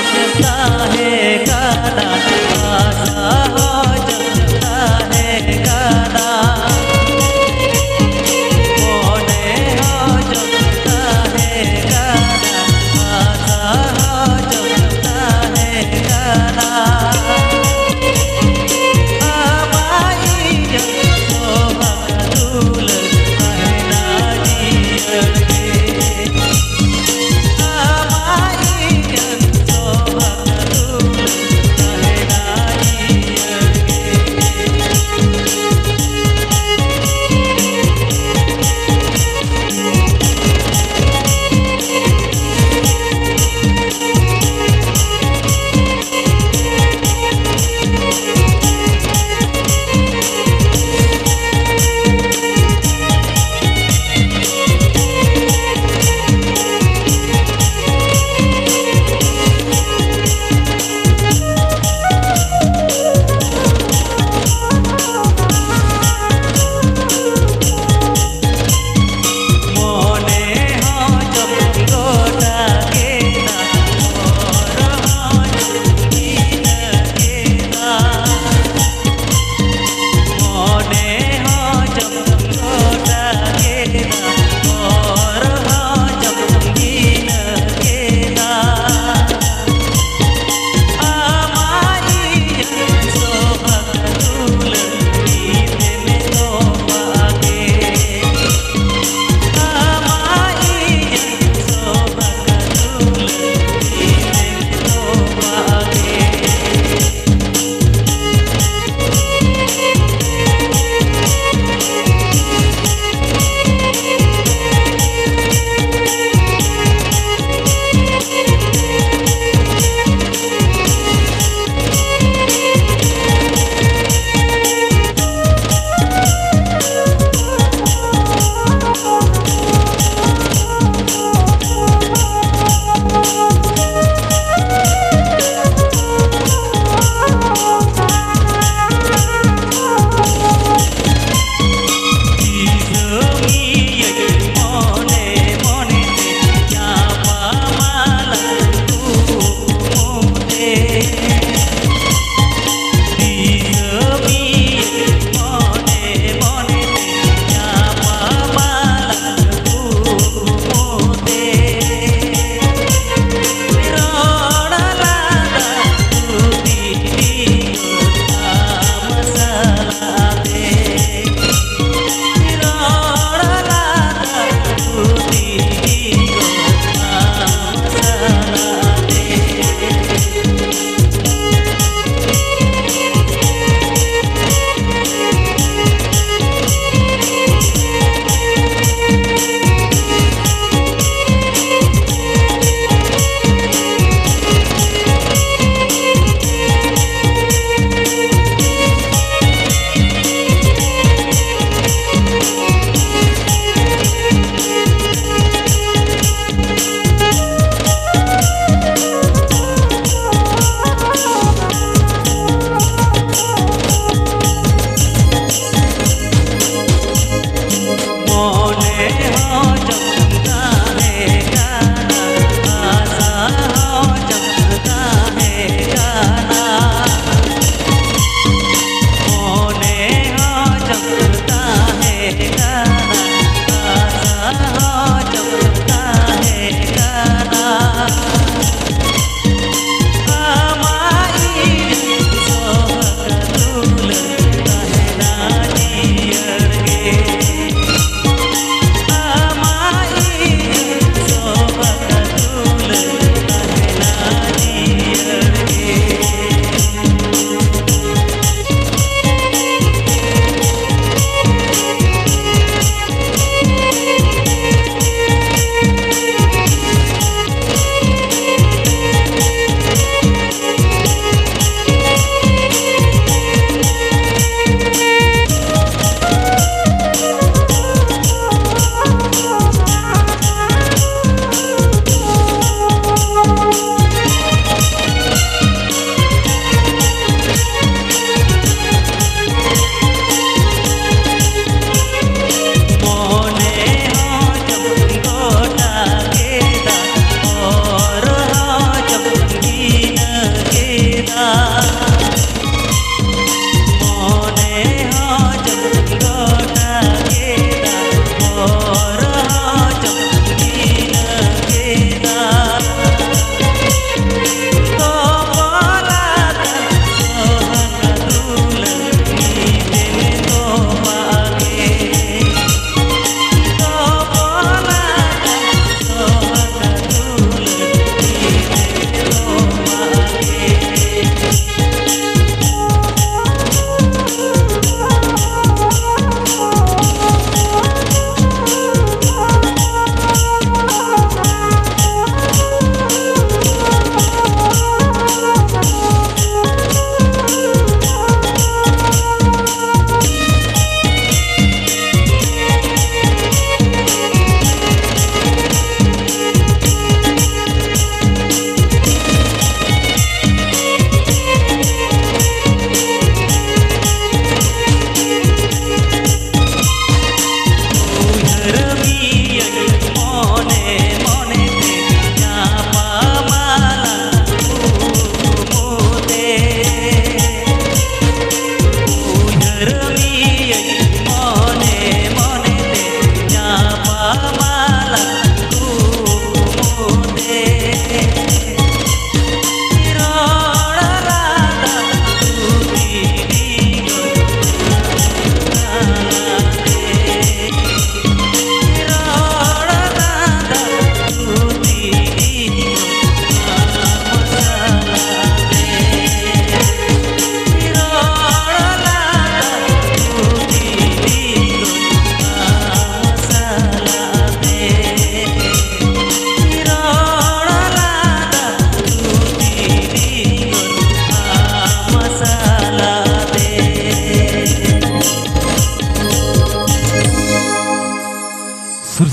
जमता है गाना, आशा हो जमता है गाना, मोने हो जमता है गाना, आशा हो जमता है गाना। Bye.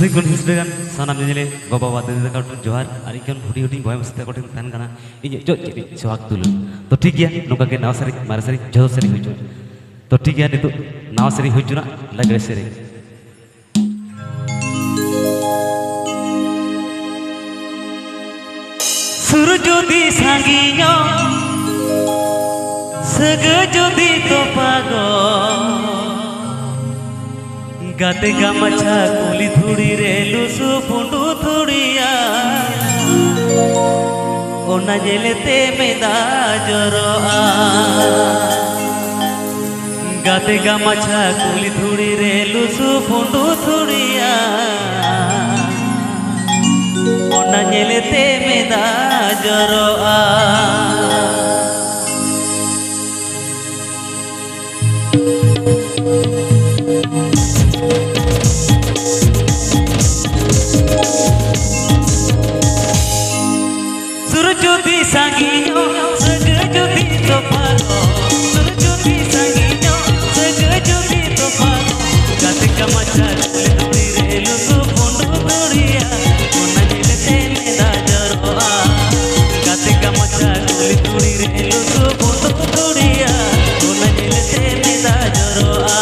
ᱥᱟᱹᱨᱤ ᱜᱩᱱ ᱦᱤᱥᱫᱟᱹᱜᱟᱱ ᱥᱟᱱᱟᱢ ᱧᱮᱧᱮᱞᱮ ᱜᱚᱼᱵᱟᱵᱟ ᱫᱟᱫᱟ ᱛᱟᱠᱚ ᱴᱷᱮᱱ ᱡᱚᱦᱟᱨ ᱟᱨ ᱤᱧ ᱦᱩᱰᱤᱧ ᱦᱩᱰᱤᱧ ᱵᱚᱭᱦᱟ ᱢᱤᱥᱨᱟ ᱛᱟᱠᱚ ᱴᱷᱮᱱ ᱛᱟᱦᱮᱱ ᱠᱟᱱᱟ ᱤᱧ ᱪᱚᱜ ᱪᱮᱫ ᱥᱚᱦᱟᱜ ᱛᱩᱞᱟᱹᱣ ᱛᱚ ᱴᱷᱤक गया ᱱᱚᱝᱠᱟ ᱜᱮ ᱱᱟᱣᱟ ᱥᱮᱨᱮᱧ ᱢᱟᱨᱮ ᱥᱮᱨᱮᱧ ᱡᱚᱛᱚ ᱥᱮᱨᱮᱧ ᱦᱩᱭ ᱦᱚᱪᱚᱜᱼᱟ तो ठीक है नितु नाव सेरी हुजुना लगरे सेरी सुर जोदी सांगियो सग जोदी तो पागो गाते का मछा कुली थोड़ी रे लुसु पुंडू थोड़िया ओना जेलेते मेदा जरोआ गाते का मछा कुली थोड़ी रे लुसु पुंडू थोड़िया ओना जेलेते मेदा जरोआ सुरजोदी सांगियो सगजोदी तो पालो सुरजोदी सांगियो सगजोदी तो पालो गाते का मचा कुली रे लुसु पुंडू थोड़िया ओना जेलेते मेदा जरोआ गाते का मचा कुली रे लुसु पुंडू थोड़िया ओना जेलेते मेदा जरोआ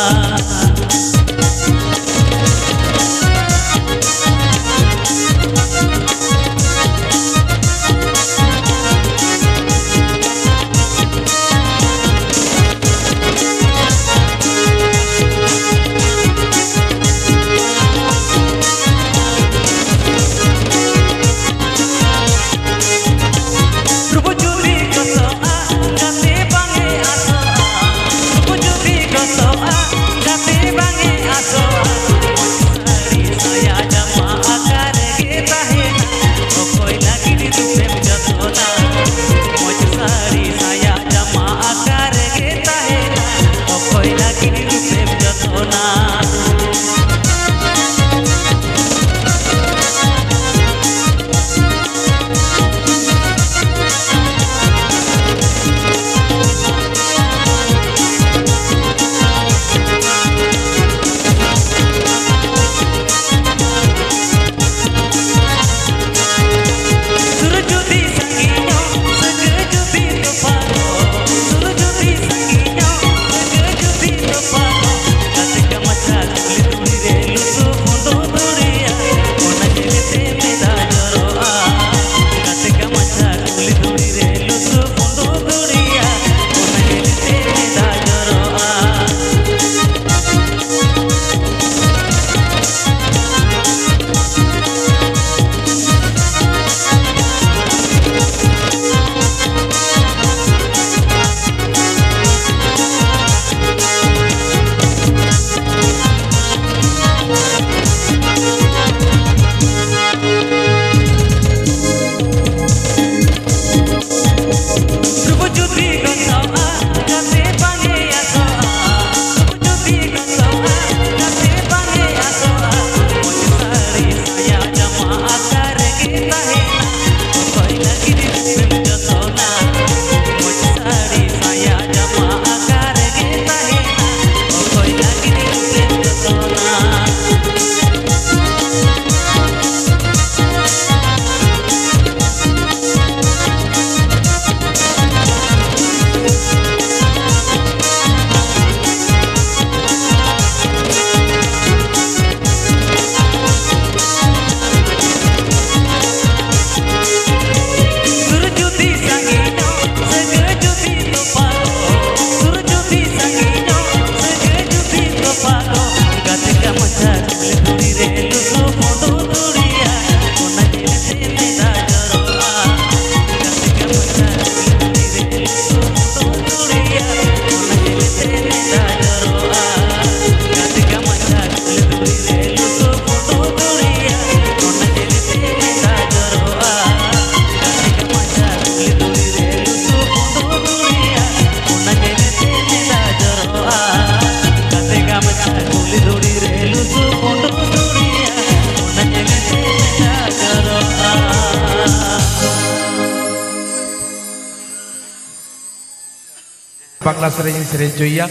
बांग्ला सेरें सेरें चोइया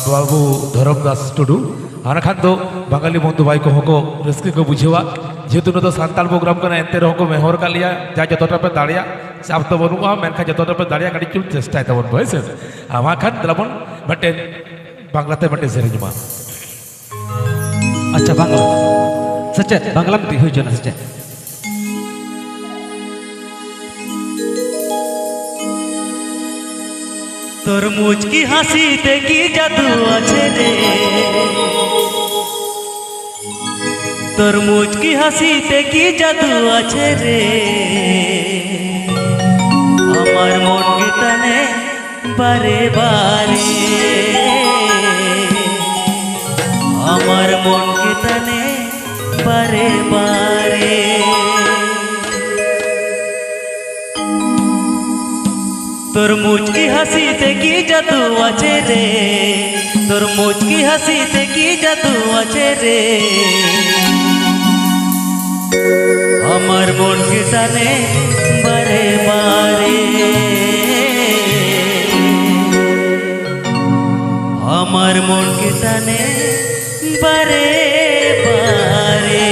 बाबू धरमदास टुडू आना खान दो बांगाली बंधु भाई को होको रस्के को बुझेवा जेहेतु न तो सानताल प्रोग्राम करना एंते रहो को मेहर का लिया जा जतटा पे दाड़िया चाप तो बनुआ मेनखा जतटा पे दाड़िया गाड़ी चुल चेष्टा तबन भाई से आमा खान दलाबन बटे बांग्लाते बटे सेरें मा अच्छा बांग्ला सच्चे बांग्ला में हुई जन सच्चे तरमुज की हंसी देखी जादू আছে রে तरमुज की हंसी देखी जादू আছে রে আমার মন কে টানে বারে বারে আমার মন কে টানে বারে বারে तरमुज की हंसी देखी जादू আছে রে तरमुज की हंसी देखी जादू আছে রে আমার মন কে টানে বারে বারে আমার মন কে টানে বারে বারে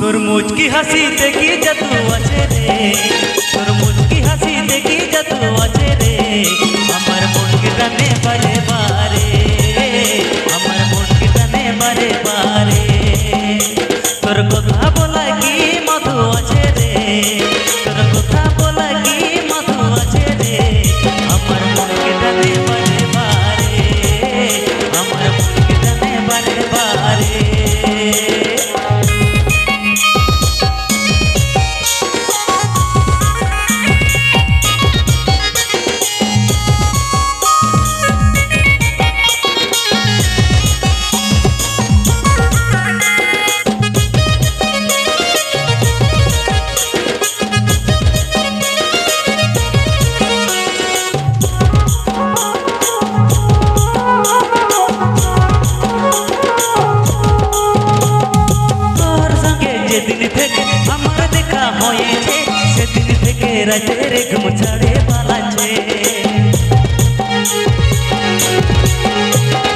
तरमुज की हंसी देखी जादू আছে রে तरमुज की हंसी देखी जादू আছে রে আমার মন কে টানে বারে বারে আমার মন কে টানে বারে বারে তোর কথা বলা কি মধু আছে রে তোর কথা বলা কি মধু আছে রে আমার মন কে টানে বারে বারে আমার মন কে টানে বারে বারে রাতের ঘুম ছাড়ে পালাচ্ছে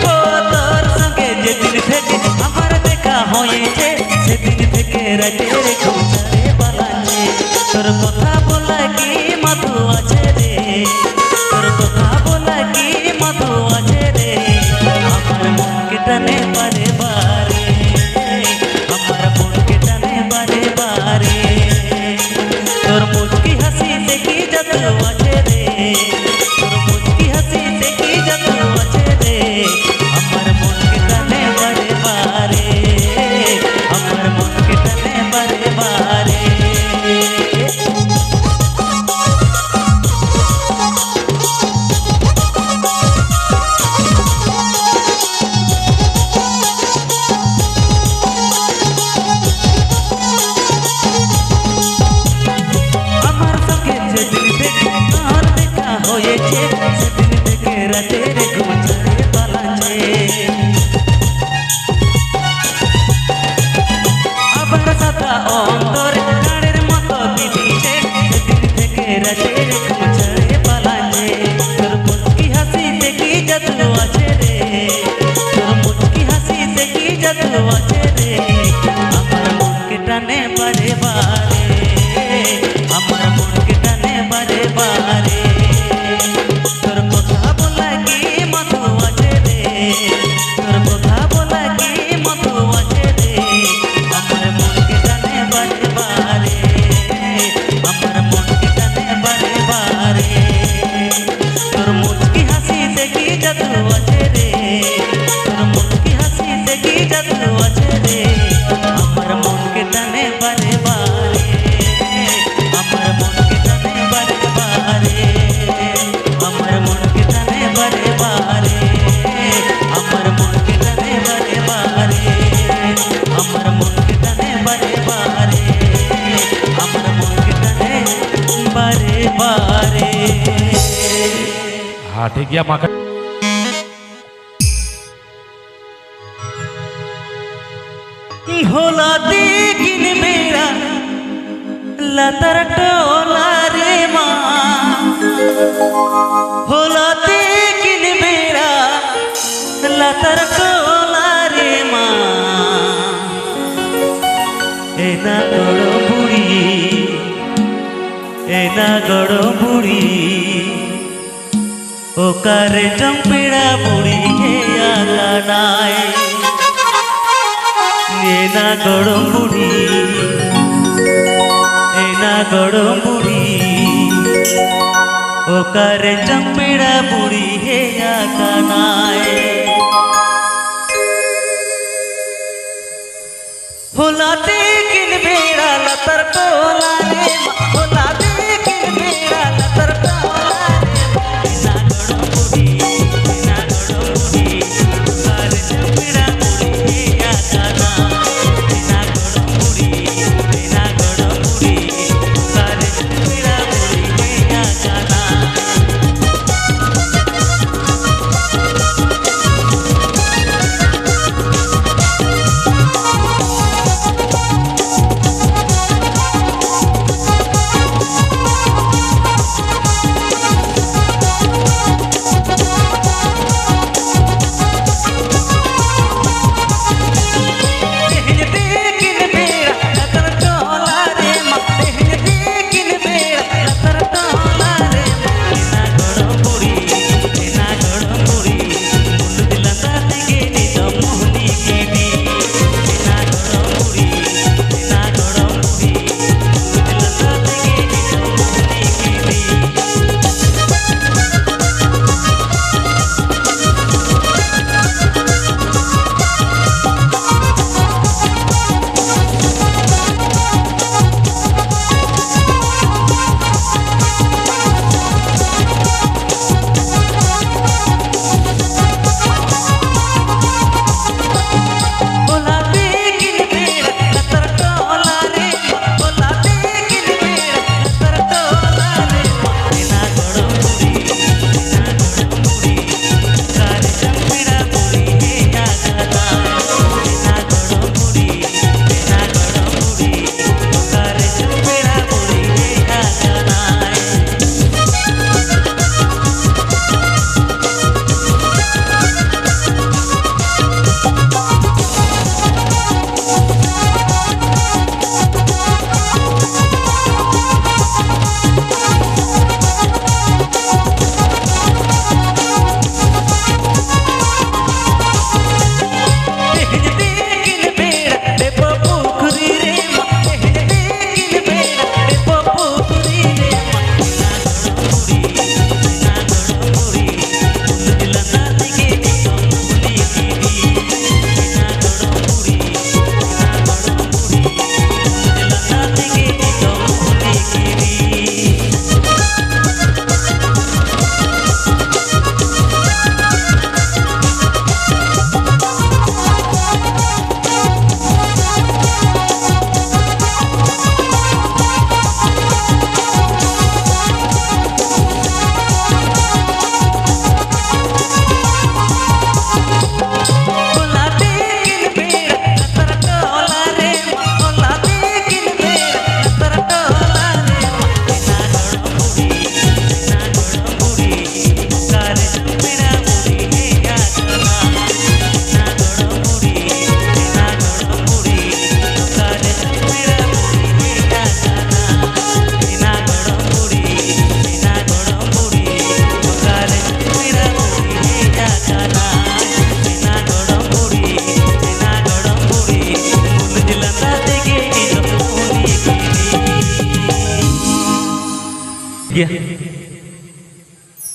ও তোর সঙ্গে যেদিন থেকে আমার দেখা হয়েছে সেদিন থেকে রাতের ঘুম ছাড়ে পালাচ্ছে তোর কথা বলা কি মধু আছে রে তোর কথা বলা কি মধু আছে রে আমার মনকে টানে বারে বারে আমার মনকে টানে বারে বারে तरमुज की हंसी देखी जादू আছে রে तरमुज की हंसी देखी जादू আছে রে আমার মন কে টানে বারে বারে আমার মন কে টানে বারে বারে হয়েছে সেদিন থেকে রাতের ঘুম ছাড়ে পালাচ্ছে আবার সাদা অন্তর কাড়ের মতো বিধিছে সেদিন থেকে রাতের ঘুম ছাড়ে পালাচ্ছে तरमुज की हंसी देखी जादू আছে রে तरमुज की हंसी देखी जादू আছে রে আমার মনকে টানে বারে বারে আমার মনকে টানে বারে বারে তোর কথা বলা কি মধু আছে রে তোর কথা বলা কি মধু আছে রে আমার মনকে টানে বারে বারে আমার মনকে টানে বারে বারে तरमुज की हंसी देखी जादू আছে রে तरमुज की हंसी देखी जादू আছে রে আমার মনকে টানে বারে বারে আমার মনকে টানে বারে বারে আমার মনকে টানে বারে বারে আমার মনকে টানে বারে বারে আমার মনকে টানে বারে বারে আমার মনকে টানে বারে বারে हाँ ठीक है माँ होला दिगिन latar tola ma holate kin bera latar tola ma ena goro buri okare jampira buri he aganai ena goro buri okare jampira buri he aganai holate kin bera latar tola re ma holate kin bera latar tola re ena goro buri okare jampira buri he aganai ena goro buri okare jampira buri he aganai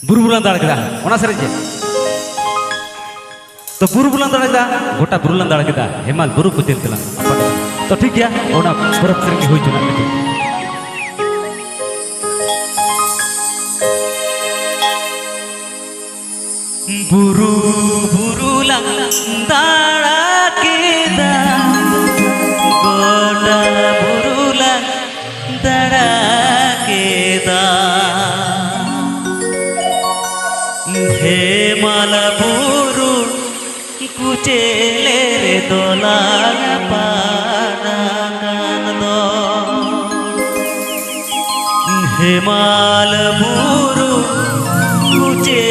बुरुबुलान दाड़ केदा ओना सरे जे तो बुरुबुलान दाड़ केदा गोटा बुरुलान दाड़ केदा हेमाल बुरु को तेलतला तो ठीक गया ओना बरफ सरे होई जुना के बुरु बुरुलान दाड़ केदा गोटा बुरुलान दाड़ केदा हेमाल बुरु कुचेले रे दोला पाना कान दो हेमाल बुरु कुचे